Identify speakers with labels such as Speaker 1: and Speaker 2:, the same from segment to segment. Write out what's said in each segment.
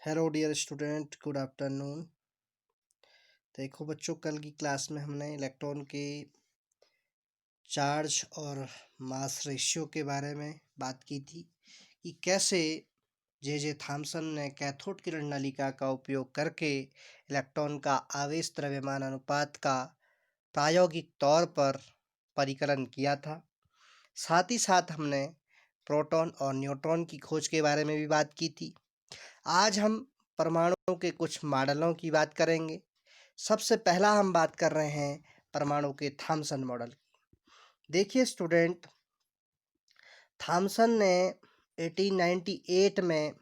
Speaker 1: Hello dear student, good afternoon. देखो बच्चों, कल की क्लास में हमने इलेक्ट्रॉन के चार्ज और मास रेशियो के बारे में बात की थी कि कैसे जे थॉमसन ने कैथोड किरण नलिका का उपयोग करके इलेक्ट्रॉन का आवेश द्रव्यमान अनुपात का प्रायोगिक तौर पर परिकलन किया था। साथ ही साथ हमने प्रोटॉन और न्यूट्रॉन की खोज के बारे में भी बात की थी। आज हम परमाणुओं के कुछ मॉडलों की बात करेंगे। सबसे पहला हम बात कर रहे हैं परमाणु के थॉमसन मॉडल। देखिए स्टूडेंट, थॉमसन ने 1898 में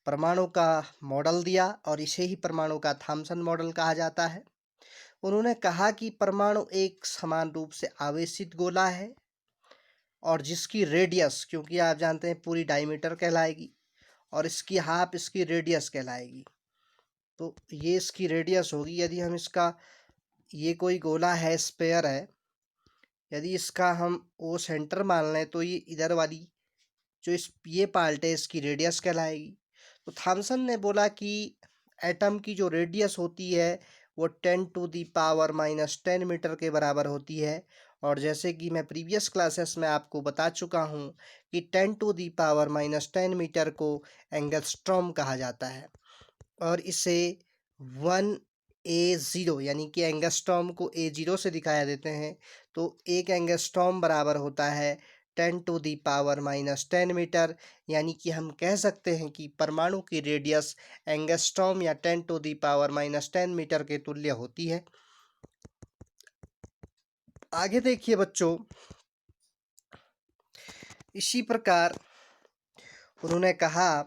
Speaker 1: परमाणु का मॉडल दिया और इसे ही परमाणु का थॉमसन मॉडल कहा जाता है। उन्होंने कहा कि परमाणु एक समान रूप से आवेशित गोला है और जिसकी रेडियस, क्योंकि आप जानते हैं, पूरी डायमीटर कहलाएगी और इसकी हाफ इसकी रेडियस कहलाएगी। तो ये इसकी रेडियस होगी। यदि हम इसका, ये कोई गोला है, स्फेयर है, यदि इसका हम ओ सेंटर मान लें तो ये इधर वाली जो ये पार्ट है इसकी रेडियस कहलाएगी। तो थॉमसन ने बोला कि एटम की जो रेडियस होती है वो 10⁻⁻10 मीटर के बराबर होती है। और जैसे कि मैं प्रीवियस क्लासेस में आपको बता चुका हूँ कि 10⁻10 मीटर को एंगस्ट्रॉम कहा जाता है और इसे 1A0 यानी कि एंगस्ट्रॉम को A0 से दिखाया देते हैं। तो एक एंगस्ट्रॉम बराबर होता है 10⁻10 मीटर, यानी कि हम कह सकते हैं कि परमाणु की रेडियस एंगस्ट्रॉम या 10⁻10 मीटर के तुल्य होती है। आगे देखिए बच्चों, इसी प्रकार उन्होंने कहा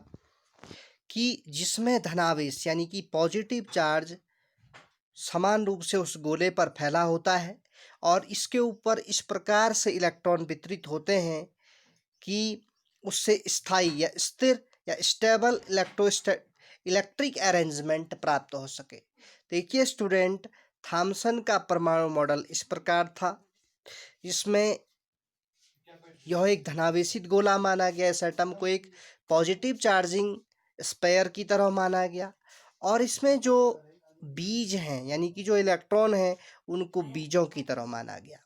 Speaker 1: कि जिसमें धनावेश यानी कि पॉजिटिव चार्ज समान रूप से उस गोले पर फैला होता है और इसके ऊपर इस प्रकार से इलेक्ट्रॉन वितरित होते हैं कि उससे स्थायी या स्थिर या स्टेबल इलेक्ट्रिक अरेंजमेंट प्राप्त हो सके। देखिए स्टूडेंट, थॉमसन का परमाणु मॉडल इस प्रकार था, जिसमें यह एक धनावेशित गोला माना गया। इस एटम को एक पॉजिटिव चार्जिंग स्पेयर की तरह माना गया और इसमें जो बीज हैं यानी कि जो इलेक्ट्रॉन हैं उनको बीजों की तरह माना गया।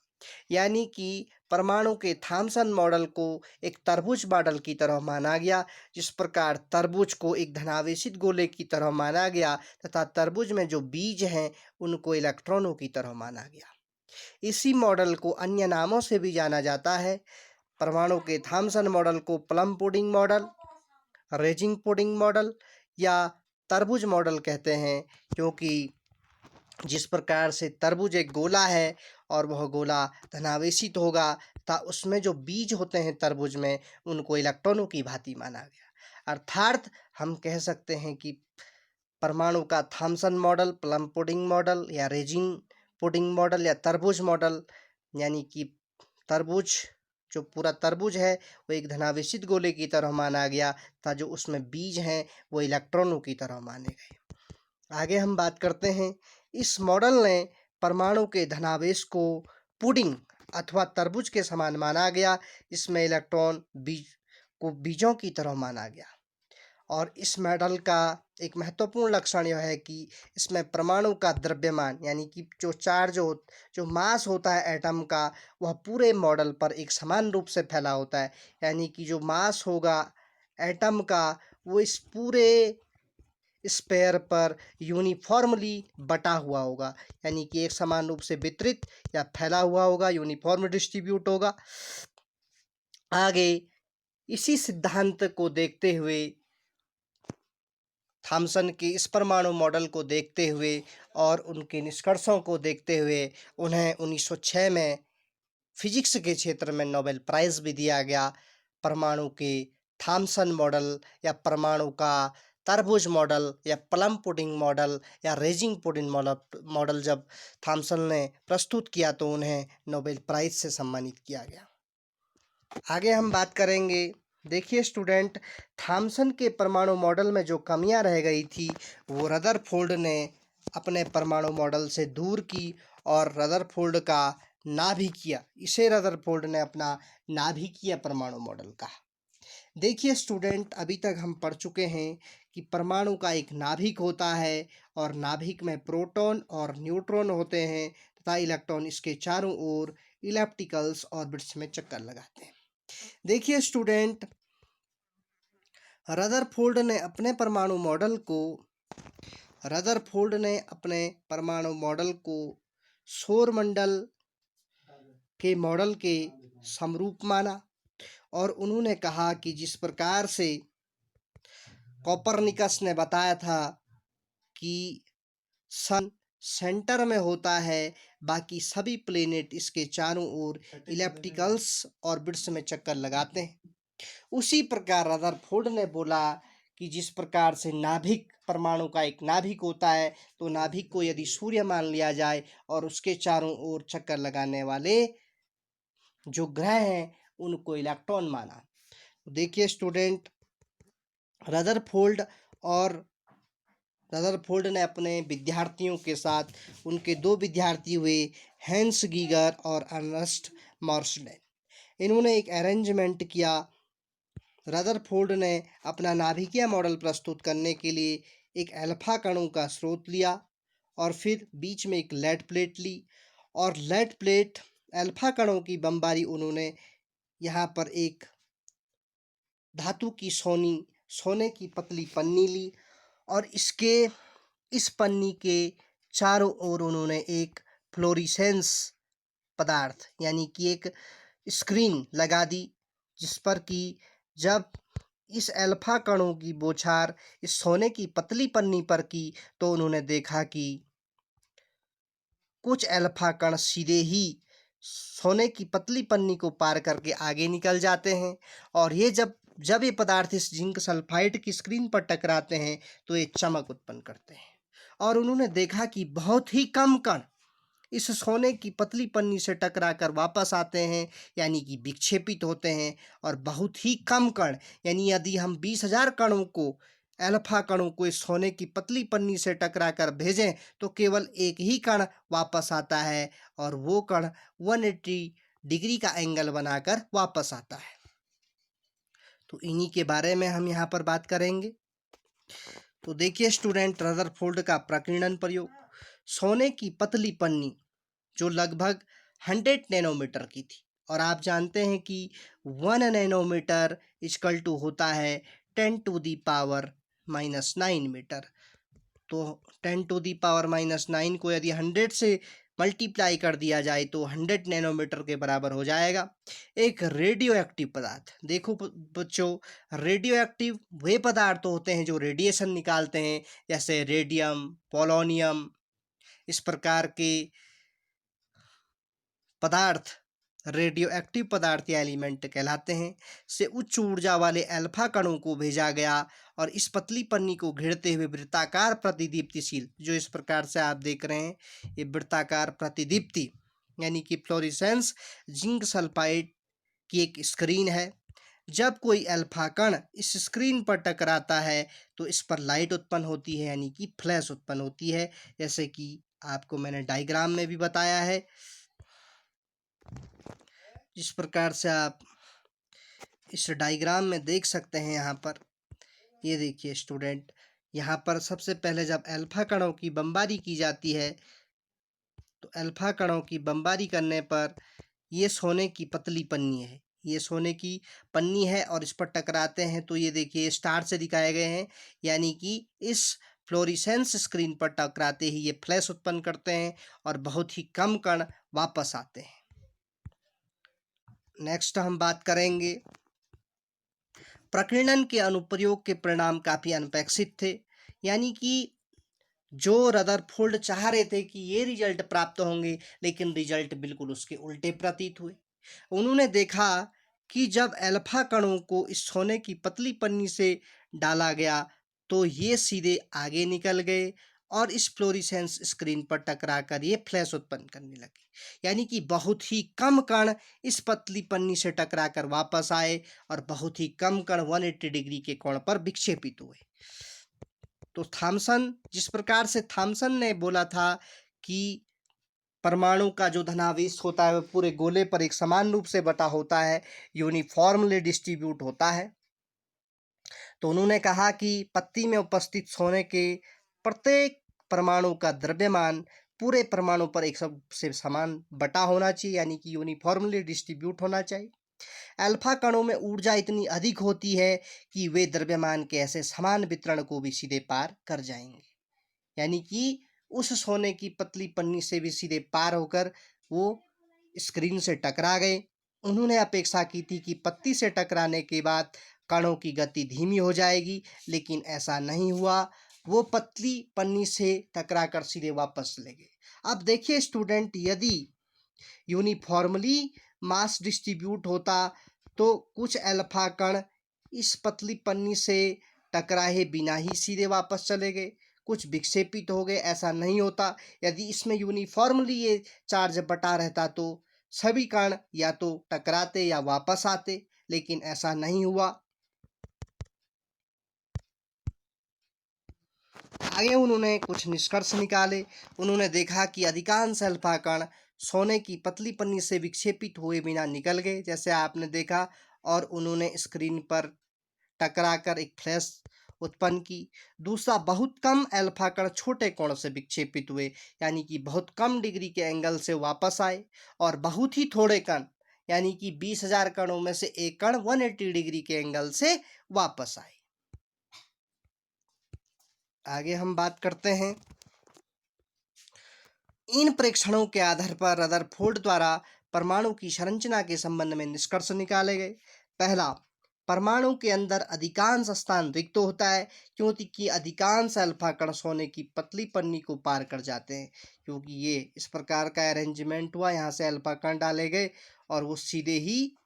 Speaker 1: यानी कि परमाणु के थॉमसन मॉडल को एक तरबूज मॉडल की तरह माना गया। जिस प्रकार तरबूज को एक धनावेशित गोले की तरह माना गया तथा तरबूज में जो बीज हैं उनको इलेक्ट्रॉनों की तरह माना गया। इसी मॉडल को अन्य नामों से भी जाना जाता है। परमाणु के थॉमसन मॉडल को plum pudding model, raising pudding model या तरबूज मॉडल कहते हैं, क्योंकि जिस प्रकार से तरबूज एक गोला है और वह गोला धनावेशित होगा तथा उसमें जो बीज होते हैं तरबूज में उनको इलेक्ट्रॉनों की भांति माना गया। अर्थात हम कह सकते हैं कि परमाणु का Thompson model, plum pudding model या रेजिंग पुडिंग मॉडल या तरबूज मॉडल, यानी कि तरबूज, जो पूरा तरबूज है वो एक धनावेशित गोले की तरह माना गया था, जो उसमें बीज हैं वो इलेक्ट्रॉनों की तरह माने गए। आगे हम बात करते हैं, इस मॉडल ने परमाणु के धनावेश को पुडिंग अथवा तरबूज के समान माना गया। इसमें इलेक्ट्रॉन बीजों की तरह माना गया और इस मॉडल का एक महत्वपूर्ण लक्षण यह है कि इसमें परमाणु का द्रव्यमान यानी कि जो चार्ज जो मास होता है एटम का, वह पूरे मॉडल पर एक समान रूप से फैला होता है। यानी कि जो मास होगा एटम का वो इस पूरे स्पेयर पर यूनिफॉर्मली बटा हुआ होगा, यानी कि एक समान रूप से वितरित या फैला हुआ होगा, यूनिफॉर्म डिस्ट्रीब्यूट होगा। आगे इसी सिद्धांत को देखते हुए, थॉमसन के इस परमाणु मॉडल को देखते हुए और उनके निष्कर्षों को देखते हुए उन्हें 1906 में फिजिक्स के क्षेत्र में नोबेल प्राइज़ भी दिया गया। परमाणु के थॉमसन मॉडल या परमाणु का तरबूज मॉडल या प्लम पुडिंग मॉडल या रेजिंग पुडिंग मॉडल जब थॉमसन ने प्रस्तुत किया तो उन्हें नोबेल प्राइज़ से सम्मानित किया गया। आगे हम बात करेंगे। देखिए स्टूडेंट, थॉमसन के परमाणु मॉडल में जो कमियां रह गई थी वो रदरफोर्ड ने अपने परमाणु मॉडल से दूर की और रदरफोर्ड का नाभिकीय, इसे रदरफोर्ड ने अपना नाभिकीय परमाणु मॉडल कहा। देखिए स्टूडेंट, अभी तक हम पढ़ चुके हैं कि परमाणु का एक नाभिक होता है और नाभिक में प्रोटॉन और न्यूट्रॉन होते हैं तथा इलेक्ट्रॉन इसके चारों ओर इलेप्टिकल्स ऑर्बिट्स में चक्कर लगाते हैं। देखिए स्टूडेंट, रदरफोर्ड ने अपने परमाणु मॉडल को सौरमंडल के मॉडल के समरूप माना और उन्होंने कहा कि जिस प्रकार से कोपरनिकस ने बताया था कि सन सेंटर में होता है, बाकी सभी प्लेनेट इसके चारों ओर इलेप्टिकल्स ऑर्बिट्स में चक्कर लगाते हैं, उसी प्रकार रदरफोर्ड ने बोला कि जिस प्रकार से नाभिक, परमाणु का एक नाभिक होता है, तो नाभिक को यदि सूर्य मान लिया जाए और उसके चारों ओर चक्कर लगाने वाले जो ग्रह हैं उनको इलेक्ट्रॉन माना। देखिए स्टूडेंट, रदरफोर्ड ने अपने विद्यार्थियों के साथ, उनके दो विद्यार्थी हुए हैंस गीगर और अर्नेस्ट मॉर्सलेन, इन्होंने एक अरेंजमेंट किया। रदरफोर्ड ने अपना नाभिकीय मॉडल प्रस्तुत करने के लिए एक अल्फा कणों का स्रोत लिया और फिर बीच में एक लेड प्लेट ली और लेड प्लेट अल्फा कणों की बमबारी उन्होंने यहाँ पर एक धातु की सोने की पतली पन्नी ली और इस पन्नी के चारों ओर उन्होंने एक फ्लोरिसेंस पदार्थ यानी कि एक स्क्रीन लगा दी, जिस पर कि जब इस अल्फा कणों की बौछार इस सोने की पतली पन्नी पर की तो उन्होंने देखा कि कुछ अल्फा कण सीधे ही सोने की पतली पन्नी को पार करके आगे निकल जाते हैं और ये जब ये पदार्थ इस जिंक सल्फाइड की स्क्रीन पर टकराते हैं तो ये चमक उत्पन्न करते हैं। और उन्होंने देखा कि बहुत ही कम कण इस सोने की पतली पन्नी से टकराकर वापस आते हैं, यानी कि विक्षेपित होते हैं, और बहुत ही कम कण, यानी यदि हम 20,000 कणों को, अल्फा कणों को इस सोने की पतली पन्नी से टकराकर भेजें तो केवल एक ही कण वापस आता है और वो कण 180 डिग्री का एंगल बनाकर वापस आता है। तो इन्हीं के बारे में हम यहाँ पर बात करेंगे। तो देखिए स्टूडेंट, रदरफोर्ड का प्रकीर्णन प्रयोग, सोने की पतली पन्नी जो लगभग 100 नैनोमीटर की थी, और आप जानते हैं कि 1 नैनोमीटर इक्वल टू होता है 10⁻⁻9 मीटर। तो 10⁻⁻9 को यदि 100 से मल्टीप्लाई कर दिया जाए तो 100 नैनोमीटर के बराबर हो जाएगा। एक रेडियो एक्टिव पदार्थ, देखो बच्चों, रेडियो एक्टिव वे पदार्थ होते हैं जो रेडिएशन निकालते हैं, जैसे रेडियम, पोलोनियम, इस प्रकार के पदार्थ रेडियो एक्टिव पदार्थ या एलिमेंट कहलाते हैं। से उच्च ऊर्जा वाले अल्फा कणों को भेजा गया और इस पतली पन्नी को घेरते हुए वृत्ताकार प्रतिदीप्तिशील, जो इस प्रकार से आप देख रहे हैं, ये वृत्ताकार प्रतिदीप्ति यानी कि फ्लोरेसेंस जिंक सल्फाइड की एक स्क्रीन है। जब कोई अल्फा कण इस स्क्रीन पर टकराता है तो इस पर लाइट उत्पन्न होती है, यानी कि फ्लैश उत्पन्न होती है, जैसे कि आपको मैंने डायग्राम में भी बताया है। जिस प्रकार से आप इस डायग्राम में देख सकते हैं, यहाँ पर ये देखिए स्टूडेंट, यहाँ पर सबसे पहले जब अल्फा कणों की बमबारी की जाती है तो अल्फा कणों की बमबारी करने पर ये सोने की पतली पन्नी है, ये सोने की पन्नी है और इस पर टकराते हैं तो ये देखिए स्टार से दिखाए गए हैं, यानी कि इस फ्लोरिसेंस स्क्रीन पर टकराते ही ये फ्लैश उत्पन्न करते हैं और बहुत ही कम कण वापस आते हैं। नेक्स्ट हम बात करेंगे, प्रकीर्णन के अनुप्रयोग के परिणाम काफ़ी अनपेक्षित थे, यानी कि जो रदरफोर्ड चाह रहे थे कि ये रिजल्ट प्राप्त होंगे, लेकिन रिजल्ट बिल्कुल उसके उल्टे प्रतीत हुए। उन्होंने देखा कि जब अल्फा कणों को इस सोने की पतली पन्नी से डाला गया तो ये सीधे आगे निकल गए और इस फ्लोरिसेंस स्क्रीन पर टकराकर ये फ्लैश उत्पन्न करने लगे, यानी कि बहुत ही कम कण इस पतली पन्नी से टकराकर वापस आए और बहुत ही कम कण 180 डिग्री के कोण पर विक्षेपित हुए। तो जिस प्रकार से थॉमसन ने बोला था कि परमाणु का जो धनावेश होता है वह पूरे गोले पर एक समान रूप से बटा होता है, यूनिफॉर्मली डिस्ट्रीब्यूट होता है, तो उन्होंने कहा कि पत्ती में उपस्थित सोने के प्रत्येक परमाणु का द्रव्यमान पूरे परमाणु पर एक सबसे समान बटा होना चाहिए, यानी कि यूनिफॉर्मली डिस्ट्रीब्यूट होना चाहिए। अल्फा कणों में ऊर्जा इतनी अधिक होती है कि वे द्रव्यमान के ऐसे समान वितरण को भी सीधे पार कर जाएंगे, यानी कि उस सोने की पतली पन्नी से भी सीधे पार होकर वो स्क्रीन से टकरा गए। उन्होंने अपेक्षा की थी कि पत्ती से टकराने के बाद कणों की गति धीमी हो जाएगी, लेकिन ऐसा नहीं हुआ। वो पतली पन्नी से टकराकर सीधे वापस चले गए। अब देखिए स्टूडेंट, यदि यूनिफॉर्मली मास डिस्ट्रीब्यूट होता तो कुछ अल्फा कण इस पतली पन्नी से टकराए बिना ही सीधे वापस चले गए, कुछ विक्षेपित हो गए। ऐसा नहीं होता। यदि इसमें यूनिफॉर्मली ये चार्ज बटा रहता तो सभी कण या तो टकराते या वापस आते, लेकिन ऐसा नहीं हुआ। आगे उन्होंने कुछ निष्कर्ष निकाले। उन्होंने देखा कि अधिकांश अल्फा कण सोने की पतली पन्नी से विक्षेपित हुए बिना निकल गए, जैसे आपने देखा, और उन्होंने स्क्रीन पर टकराकर एक फ्लैश उत्पन्न की। दूसरा, बहुत कम अल्फा कण छोटे कोण से विक्षेपित हुए, यानी कि बहुत कम डिग्री के एंगल से वापस आए, और बहुत ही थोड़े कण, यानी कि 20,000 कणों में से एक कण 180 डिग्री के एंगल से वापस आए। आगे हम बात करते हैं। इन प्रेक्षणों के आधार पर रदरफोर्ड द्वारा परमाणु की संरचना के संबंध में निष्कर्ष निकाले गए। पहला, परमाणु के अंदर अधिकांश स्थान रिक्त होता है, क्योंकि अधिकांश अल्फा कण सोने की पतली पन्नी को पार कर जाते हैं। क्योंकि ये इस प्रकार का अरेंजमेंट हुआ, यहाँ से अल्फा कण डाले गए और वो सीधे ही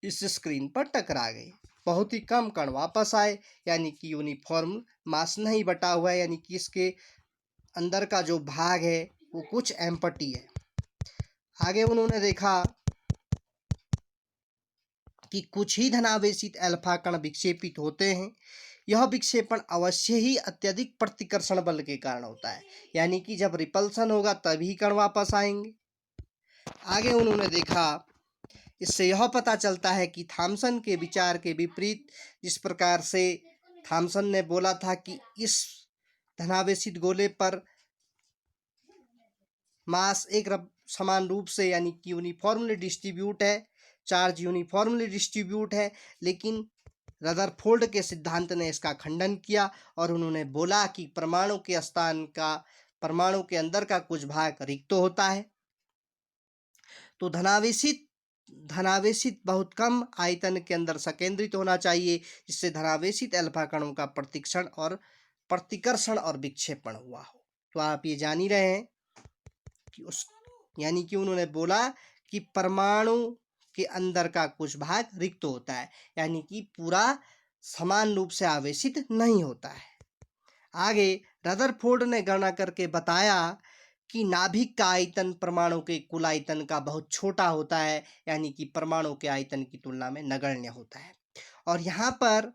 Speaker 1: इस स्क्रीन पर टकरा गए। बहुत ही कम कण वापस आए, यानी कि यूनिफॉर्म मास नहीं बटा हुआ है, यानी कि इसके अंदर का जो भाग है वो कुछ एम्प्टी है। आगे उन्होंने देखा कि कुछ ही धनावेशित अल्फा कण विक्षेपित होते हैं। यह विक्षेपण अवश्य ही अत्यधिक प्रतिकर्षण बल के कारण होता है, यानी कि जब रिपल्सन होगा तभी कण वापस आएंगे। आगे उन्होंने देखा, इससे यह पता चलता है कि थॉमसन के विचार के विपरीत, जिस प्रकार से थॉमसन ने बोला था कि इस धनावेशित गोले पर मास एक समान रूप से, यानी कि यूनिफॉर्मली डिस्ट्रीब्यूट है, चार्ज यूनिफॉर्मली डिस्ट्रीब्यूट है, लेकिन रदरफोर्ड के सिद्धांत ने इसका खंडन किया और उन्होंने बोला कि परमाणु के स्थान का, परमाणु के अंदर का कुछ भाग रिक्त होता है। तो धनावेशित बहुत कम आयतन के अंदर संकेंद्रित होना चाहिए, जिससे धनावेशित अल्फा कणों का प्रतिकर्षण और विक्षेपण हुआ हो। तो आप ये जान ही रहे हैं कि यानी कि उन्होंने बोला कि परमाणु के अंदर का कुछ भाग रिक्त होता है, यानी कि पूरा समान रूप से आवेशित नहीं होता है। आगे रदरफोर्ड ने गणना करके बताया कि नाभिक का आयतन परमाणु के कुल आयतन का बहुत छोटा होता है, यानी कि परमाणु के आयतन की तुलना में नगण्य होता है। और यहाँ पर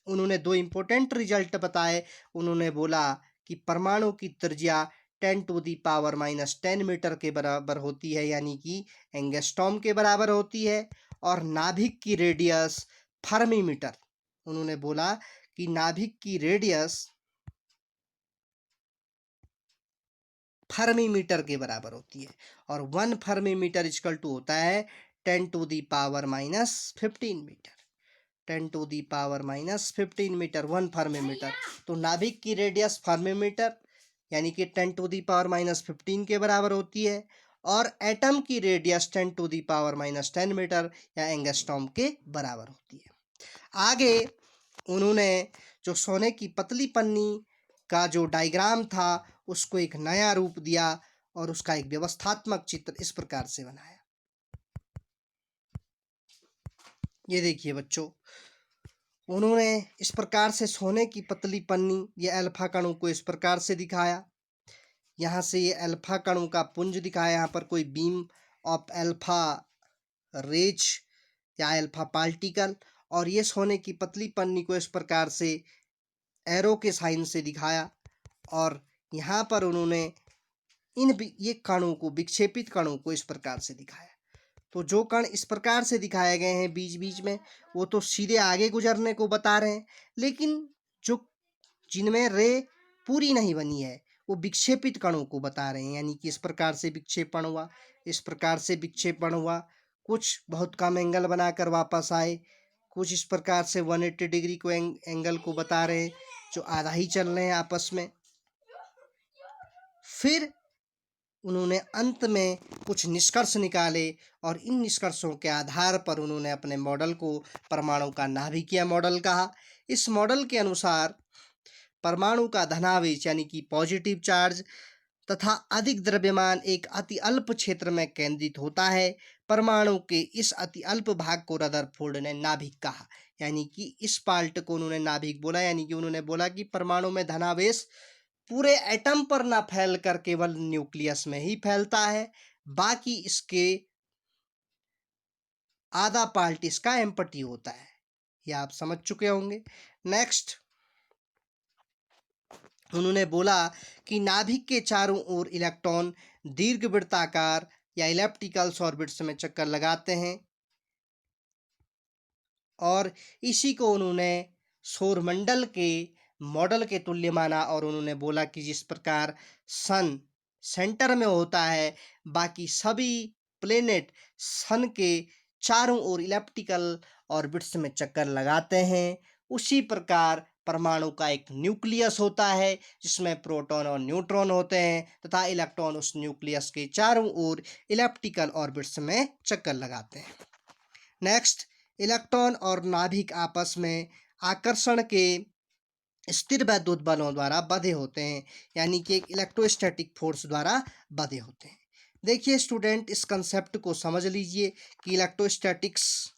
Speaker 1: उन्होंने दो इम्पोर्टेंट रिजल्ट बताए। उन्होंने बोला कि परमाणु की त्रिज्या 10⁻⁻10 मीटर के बराबर होती है, यानी कि एंगस्ट्रॉम के बराबर होती है, और नाभिक की रेडियस फर्मी मीटर, उन्होंने बोला कि नाभिक की रेडियस फर्मी मीटर के बराबर होती है, और 1 फर्मी मीटर इक्वल टू होता है 10⁻⁻15 मीटर। 10⁻⁻15 metre 1 Fermi metre. तो नाभिक की रेडियस फर्मी मीटर यानी कि 10⁻⁻15 के बराबर होती है, और एटम की रेडियस 10⁻⁻10 मीटर या एंगस्ट्रॉम के बराबर होती है। आगे उन्होंने जो सोने की पतली पन्नी का जो डायग्राम था उसको एक नया रूप दिया और उसका एक व्यवस्थात्मक चित्र इस प्रकार से बनाया। ये देखिए बच्चों, उन्होंने इस प्रकार से सोने की पतली पन्नी या अल्फा कणों को इस प्रकार से दिखाया। यहाँ से ये अल्फा कणों का पुंज दिखाया, यहाँ पर कोई बीम ऑफ अल्फा रेज या अल्फा पार्टिकल, और ये सोने की पतली पन्नी को इस प्रकार से एरो के साइन से दिखाया। और यहाँ पर उन्होंने ये कणों को, विक्षेपित कणों को इस प्रकार से दिखाया। तो जो कण इस प्रकार से दिखाए गए हैं बीच बीच में, वो तो सीधे आगे गुजरने को बता रहे हैं, लेकिन जो जिनमें रे पूरी नहीं बनी है वो विक्षेपित कणों को बता रहे हैं। यानी कि इस प्रकार से विक्षेपण हुआ, इस प्रकार से विक्षेपण हुआ, कुछ बहुत कम एंगल बनाकर वापस आए, कुछ इस प्रकार से 180 डिग्री को एंगल को बता रहे हैं, जो आधा ही चल रहे हैं आपस में। फिर उन्होंने अंत में कुछ निष्कर्ष निकाले और इन निष्कर्षों के आधार पर उन्होंने अपने मॉडल को परमाणु का नाभिकीय मॉडल कहा। इस मॉडल के अनुसार परमाणु का धनावेश यानी कि पॉजिटिव चार्ज तथा अधिक द्रव्यमान एक अति अल्प क्षेत्र में केंद्रित होता है। परमाणु के इस अति अल्प भाग को रदरफोर्ड ने नाभिक कहा। यानी कि इस पार्ट को उन्होंने नाभिक बोला। यानी कि उन्होंने बोला कि परमाणु में धनावेश पूरे एटम पर ना फैल कर केवल न्यूक्लियस में ही फैलता है, बाकी इसके आधा पार्ट इसका एम्प्टी होता है। ये आप समझ चुके होंगे। नेक्स्ट उन्होंने बोला कि नाभिक के चारों ओर इलेक्ट्रॉन दीर्घवृत्ताकार या इलिप्टिकल ऑर्बिट्स में चक्कर लगाते हैं और इसी को उन्होंने सौरमंडल के मॉडल के तुल्य माना। और उन्होंने बोला कि जिस प्रकार सन सेंटर में होता है, बाकी सभी प्लेनेट सन के चारों ओर इलिप्टिकल ऑर्बिट्स में चक्कर लगाते हैं, उसी प्रकार परमाणु का एक न्यूक्लियस होता है जिसमें प्रोटॉन और न्यूट्रॉन होते हैं तथा इलेक्ट्रॉन उस न्यूक्लियस के चारों ओर इलिप्टिकल ऑर्बिट्स में चक्कर लगाते हैं। नेक्स्ट, इलेक्ट्रॉन और नाभिक आपस में आकर्षण के स्थिर वैद्युत बलों द्वारा बंधे होते हैं, यानी कि एक इलेक्ट्रोस्टैटिक फोर्स द्वारा बंधे होते हैं। देखिए स्टूडेंट, इस कंसेप्ट को समझ लीजिए कि इलेक्ट्रोस्टैटिक्स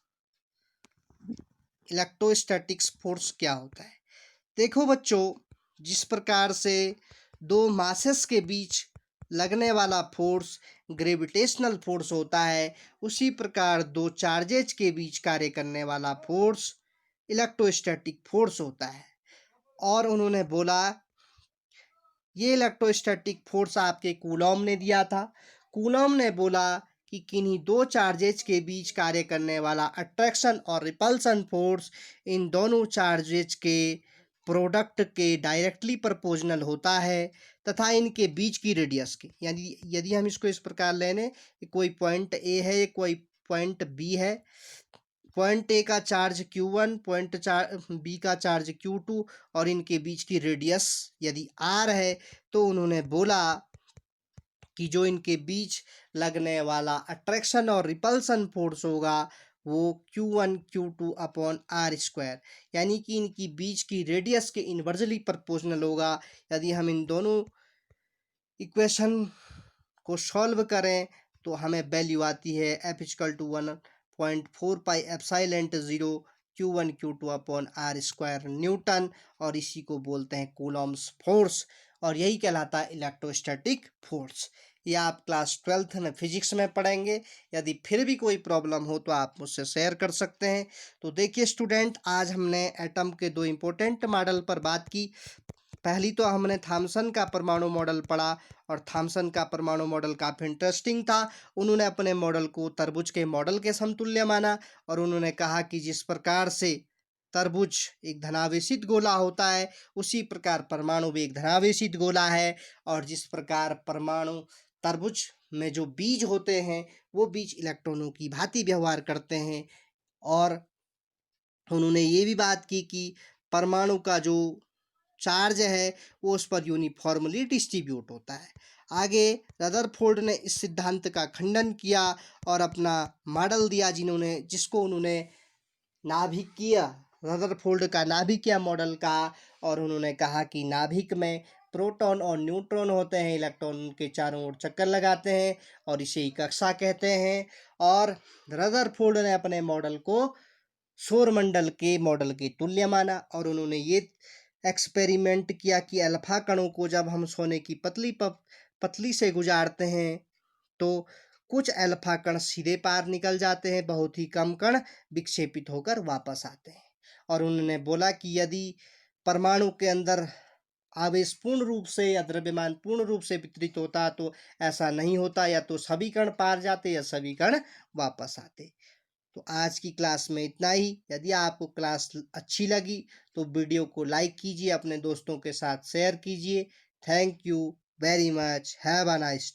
Speaker 1: फोर्स क्या होता है। देखो बच्चों, जिस प्रकार से दो मासेस के बीच लगने वाला फोर्स ग्रेविटेशनल फोर्स होता है, उसी प्रकार दो चार्जेज के बीच कार्य करने वाला फोर्स इलेक्ट्रोस्टैटिक फोर्स होता है। और उन्होंने बोला ये इलेक्ट्रोस्टैटिक फोर्स आपके कूलॉम ने दिया था। कूलॉम ने बोला कि किन्हीं दो चार्जेज के बीच कार्य करने वाला अट्रैक्शन और रिपल्सन फोर्स इन दोनों चार्जेज के प्रोडक्ट के डायरेक्टली प्रोपोर्शनल होता है तथा इनके बीच की रेडियस की, यानी यदि हम इसको इस प्रकार ले लें कि कोई पॉइंट ए है, कोई पॉइंट बी है, पॉइंट ए का चार्ज Q1, पॉइंट बी का चार्ज Q2 और इनके बीच की रेडियस यदि R है, तो उन्होंने बोला कि जो इनके बीच लगने वाला अट्रैक्शन और रिपल्सन फोर्स होगा वो Q1 Q2 upon R square, यानी कि इनकी बीच की रेडियस के इन्वर्सली प्रोपोर्शनल होगा। यदि हम इन दोनों इक्वेशन को सॉल्व करें तो हमें वैल्यू आती है F=1.4 pi epsilon 0 Q1 Q2 upon R square Newton, और इसी को बोलते हैं कूलॉम्स फोर्स, और यही कहलाता है इलेक्ट्रोस्टैटिक फोर्स। ये आप क्लास 12th में फिजिक्स में पढ़ेंगे। यदि फिर भी कोई प्रॉब्लम हो तो आप मुझसे शेयर कर सकते हैं। तो देखिए स्टूडेंट, आज हमने एटम के दो इम्पोर्टेंट मॉडल पर बात की। पहली तो हमने थॉमसन का परमाणु मॉडल पढ़ा, और थॉमसन का परमाणु मॉडल काफ़ी इंटरेस्टिंग था। उन्होंने अपने मॉडल को तरबूज के मॉडल के समतुल्य माना, और उन्होंने कहा कि जिस प्रकार से तरबूज एक धनावेशित गोला होता है, उसी प्रकार परमाणु भी एक धनावेशित गोला है। और जिस प्रकार परमाणु तरबूज में जो बीज होते हैं वो बीज इलेक्ट्रॉनों की भांति व्यवहार करते हैं। और उन्होंने ये भी बात की कि परमाणु का जो चार्ज है वो उस पर यूनिफॉर्मली डिस्ट्रीब्यूट होता है। आगे रदरफोर्ड ने इस सिद्धांत का खंडन किया और अपना मॉडल दिया जिसको उन्होंने नाभिकीय, रदरफोर्ड का नाभिकीय मॉडल कहा। और उन्होंने कहा कि नाभिक में प्रोटॉन और न्यूट्रॉन होते हैं, इलेक्ट्रॉन के चारों ओर चक्कर लगाते हैं और इसे ही कक्षा कहते हैं। और रदरफोर्ड ने अपने मॉडल को सौरमंडल के मॉडल के तुल्य माना, और उन्होंने ये एक्सपेरिमेंट किया कि अल्फा कणों को जब हम सोने की पतली से गुजारते हैं तो कुछ अल्फा कण सीधे पार निकल जाते हैं, बहुत ही कम कण विक्षेपित होकर वापस आते हैं। और उन्होंने बोला कि यदि परमाणु के अंदर आवेश पूर्ण रूप से या द्रव्यमान पूर्ण रूप से वितरित होता तो ऐसा नहीं होता, या तो सभी कण पार जाते या सभी कण वापस आते। तो आज की क्लास में इतना ही। यदि आपको क्लास अच्छी लगी तो वीडियो को लाइक कीजिए, अपने दोस्तों के साथ शेयर कीजिए। Thank you very much. Have a nice